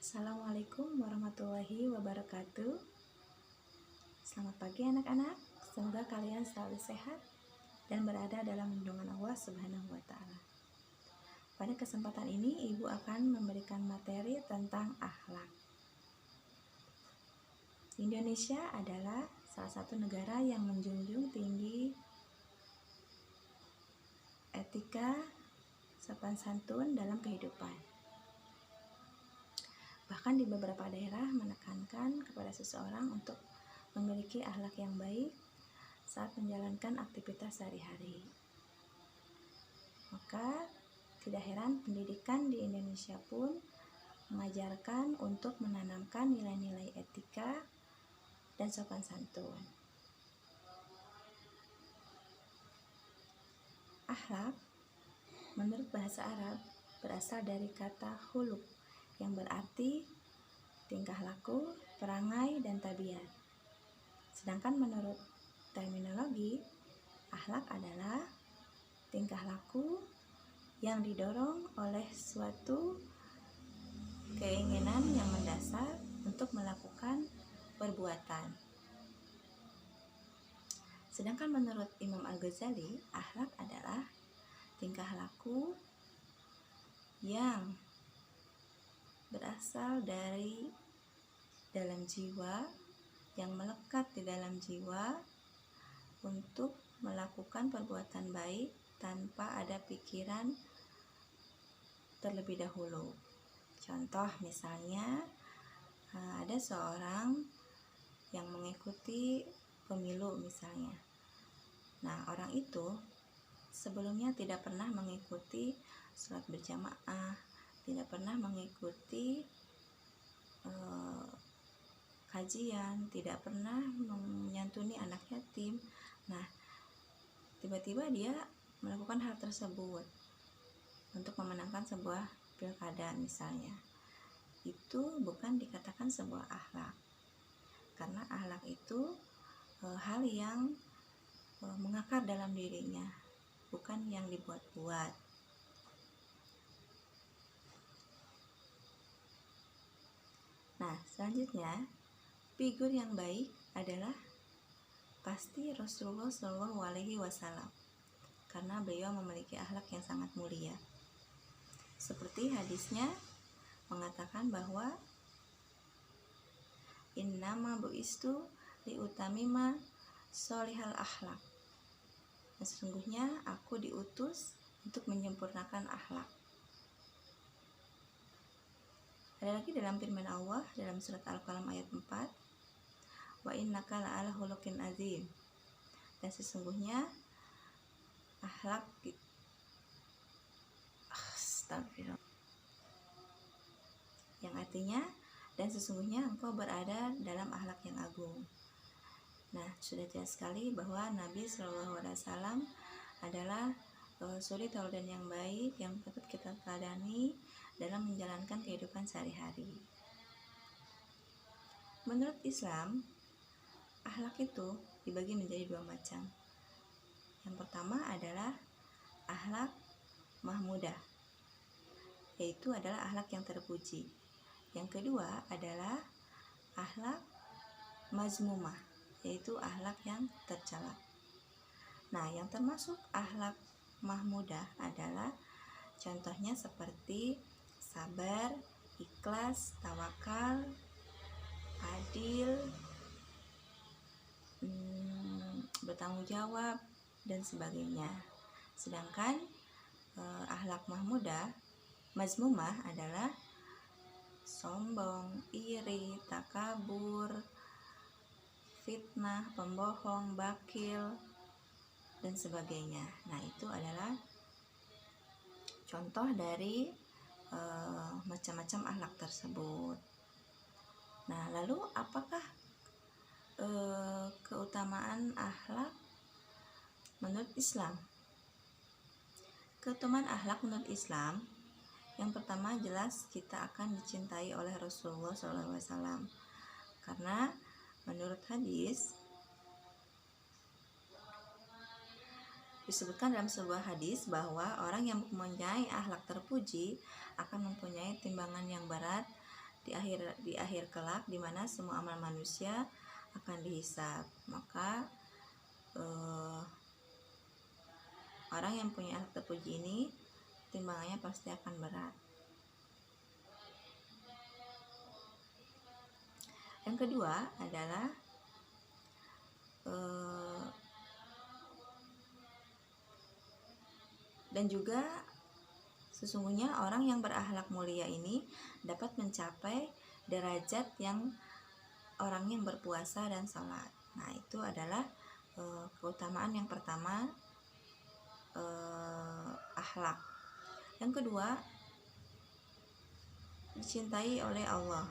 Assalamualaikum warahmatullahi wabarakatuh. Selamat pagi anak-anak. Semoga kalian selalu sehat dan berada dalam lindungan Allah Subhanahu wa taala. Pada kesempatan ini Ibu akan memberikan materi tentang akhlak. Indonesia adalah salah satu negara yang menjunjung tinggi etika, sopan santun dalam kehidupan. Bahkan di beberapa daerah menekankan kepada seseorang untuk memiliki akhlak yang baik saat menjalankan aktivitas sehari-hari. Maka tidak heran pendidikan di Indonesia pun mengajarkan untuk menanamkan nilai-nilai etika dan sopan santun. Akhlak menurut bahasa Arab berasal dari kata khuluq yang berarti tingkah laku, perangai, dan tabiat. Sedangkan menurut terminologi, akhlak adalah tingkah laku yang didorong oleh suatu keinginan yang mendasar untuk melakukan perbuatan. Sedangkan menurut Imam Al-Ghazali, akhlak adalah tingkah laku yang berasal dari dalam jiwa, yang melekat di dalam jiwa untuk melakukan perbuatan baik tanpa ada pikiran terlebih dahulu. Contoh misalnya, ada seorang yang mengikuti pemilu misalnya. Nah, orang itu sebelumnya tidak pernah mengikuti sholat berjamaah, tidak pernah mengikuti kajian, tidak pernah menyantuni anak yatim. Nah, tiba-tiba dia melakukan hal tersebut untuk memenangkan sebuah pilkada misalnya. Itu bukan dikatakan sebuah akhlak, karena akhlak itu hal yang mengakar dalam dirinya, bukan yang dibuat-buat. Nah, selanjutnya, figur yang baik adalah pasti Rasulullah Shallallahu Alaihi Wasallam, karena beliau memiliki akhlak yang sangat mulia. Seperti hadisnya mengatakan bahwa innama bu'istu liutamima sholihal akhlak. Sesungguhnya aku diutus untuk menyempurnakan akhlak. Ada lagi dalam firman Allah dalam surat Al-Qalam ayat 4, wa innaka la'ala khuluqin azim. Dan sesungguhnya akhlak yang artinya dan sesungguhnya engkau berada dalam akhlak yang agung. Nah, sudah jelas sekali bahwa Nabi Shallallahu Alaihi Wasallam adalah suri tauladan yang baik yang patut kita teladani dalam menjalankan kehidupan sehari-hari. Menurut Islam, akhlak itu dibagi menjadi dua macam. Yang pertama adalah akhlak mahmudah, yaitu adalah akhlak yang terpuji. Yang kedua adalah akhlak mazmumah, yaitu akhlak yang tercela. Nah, yang termasuk akhlak mahmudah adalah contohnya seperti sabar, ikhlas, tawakal, adil, bertanggung jawab, dan sebagainya. Sedangkan akhlak mazmumah adalah sombong, iri, takabur, fitnah, pembohong, bakil, dan sebagainya. Nah, itu adalah contoh dari macam-macam akhlak tersebut. Nah, lalu apakah keutamaan akhlak menurut Islam? Keutamaan akhlak menurut Islam, yang pertama jelas kita akan dicintai oleh Rasulullah SAW, karena menurut hadis disebutkan dalam sebuah hadis bahwa orang yang mempunyai akhlak terpuji akan mempunyai timbangan yang berat di akhir kelak, di mana semua amal manusia akan dihisab. Maka orang yang punya akhlak terpuji ini timbangannya pasti akan berat. Yang kedua adalah dan juga sesungguhnya orang yang berakhlak mulia ini dapat mencapai derajat yang orang yang berpuasa dan sholat. Nah, itu adalah keutamaan yang pertama, akhlak. Yang kedua, dicintai oleh Allah.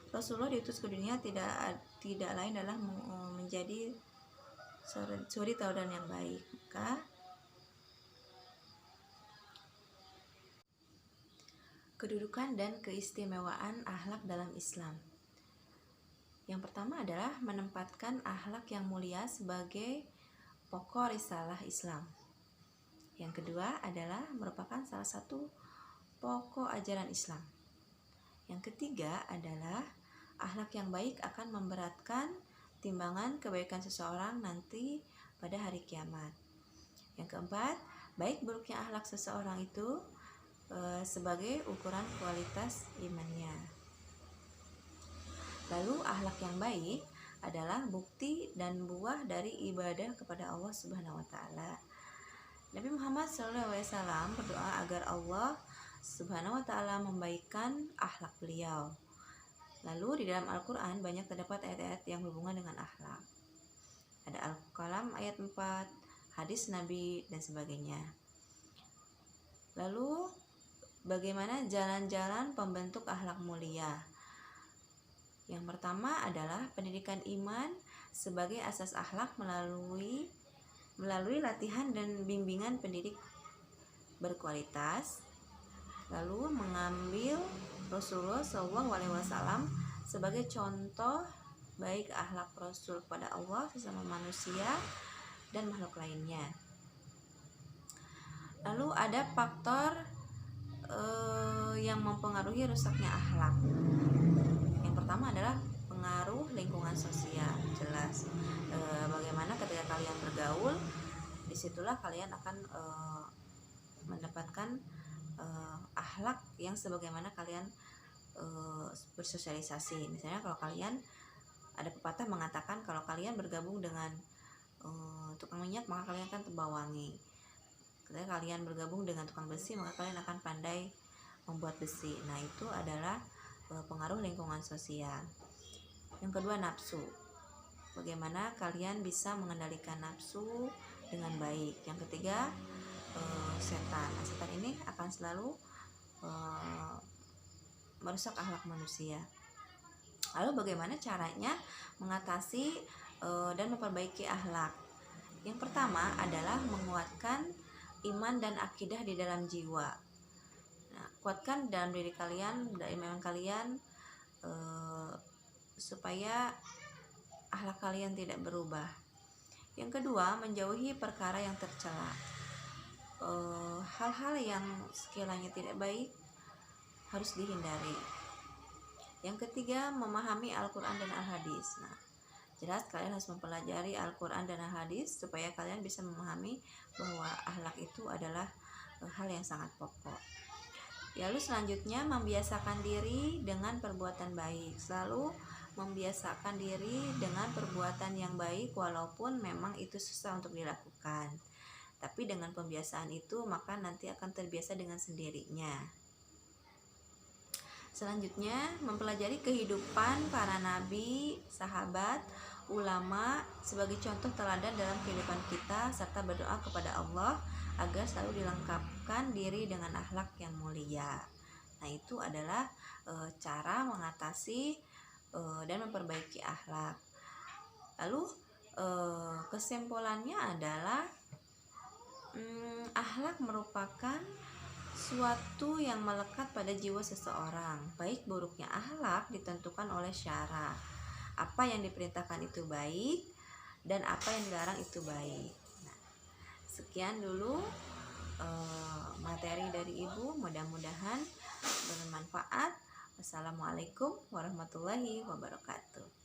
Rasulullah diutus ke dunia tidak lain adalah menjadi suri tauladan yang baik. Maka kedudukan dan keistimewaan akhlak dalam Islam. Yang pertama adalah menempatkan akhlak yang mulia sebagai pokok risalah Islam. Yang kedua adalah merupakan salah satu pokok ajaran Islam. Yang ketiga adalah akhlak yang baik akan memberatkan timbangan kebaikan seseorang nanti pada hari kiamat. Yang keempat, baik buruknya akhlak seseorang itu sebagai ukuran kualitas imannya. Lalu akhlak yang baik adalah bukti dan buah dari ibadah kepada Allah Subhanahu wa taala. Nabi Muhammad SAW berdoa agar Allah Subhanahu wa taala membaikkan akhlak beliau. Lalu di dalam Al-Qur'an banyak terdapat ayat-ayat yang berhubungan dengan akhlak. Ada Al-Qalam ayat 4, hadis Nabi dan sebagainya. Lalu bagaimana jalan-jalan pembentuk akhlak mulia? Yang pertama adalah pendidikan iman sebagai asas akhlak melalui latihan dan bimbingan pendidik berkualitas. Lalu mengambil Rasulullah SAW sebagai contoh baik akhlak Rasul kepada Allah, sesama manusia, dan makhluk lainnya. Lalu ada faktor yang mempengaruhi rusaknya akhlak. Yang pertama adalah pengaruh lingkungan sosial. Jelas bagaimana ketika kalian bergaul, disitulah kalian akan mendapatkan akhlak yang sebagaimana kalian bersosialisasi. Misalnya kalau kalian, ada pepatah mengatakan kalau kalian bergabung dengan tukang minyak maka kalian akan terbawa wangi. Ketika kalian bergabung dengan tukang besi maka kalian akan pandai membuat besi. Nah, itu adalah pengaruh lingkungan sosial. Yang kedua, nafsu. Bagaimana kalian bisa mengendalikan nafsu dengan baik. Yang ketiga, setan. Nah, setan ini akan selalu merusak akhlak manusia. Lalu bagaimana caranya mengatasi dan memperbaiki akhlak? Yang pertama adalah menguatkan iman dan akidah di dalam jiwa. Nah, kuatkan dalam diri kalian, dalam iman kalian, supaya akhlak kalian tidak berubah. Yang kedua, menjauhi perkara yang tercela. Hal-hal yang sekiranya tidak baik harus dihindari. Yang ketiga, memahami Al-Quran dan Al-Hadis. Nah, jelas kalian harus mempelajari Al-Quran dan Al-Hadis supaya kalian bisa memahami bahwa akhlak itu adalah hal yang sangat pokok. Lalu selanjutnya, membiasakan diri dengan perbuatan baik. Selalu membiasakan diri dengan perbuatan yang baik walaupun memang itu susah untuk dilakukan. Tapi dengan pembiasaan itu maka nanti akan terbiasa dengan sendirinya. Selanjutnya, mempelajari kehidupan para nabi, sahabat, ulama sebagai contoh teladan dalam kehidupan kita, serta berdoa kepada Allah agar selalu dilengkapkan diri dengan akhlak yang mulia. Nah, itu adalah cara mengatasi dan memperbaiki akhlak. Lalu kesimpulannya adalah akhlak merupakan suatu yang melekat pada jiwa seseorang. Baik buruknya akhlak ditentukan oleh syara. Apa yang diperintahkan itu baik dan apa yang dilarang itu baik. Nah, sekian dulu materi dari Ibu, mudah-mudahan bermanfaat Wassalamualaikum warahmatullahi wabarakatuh.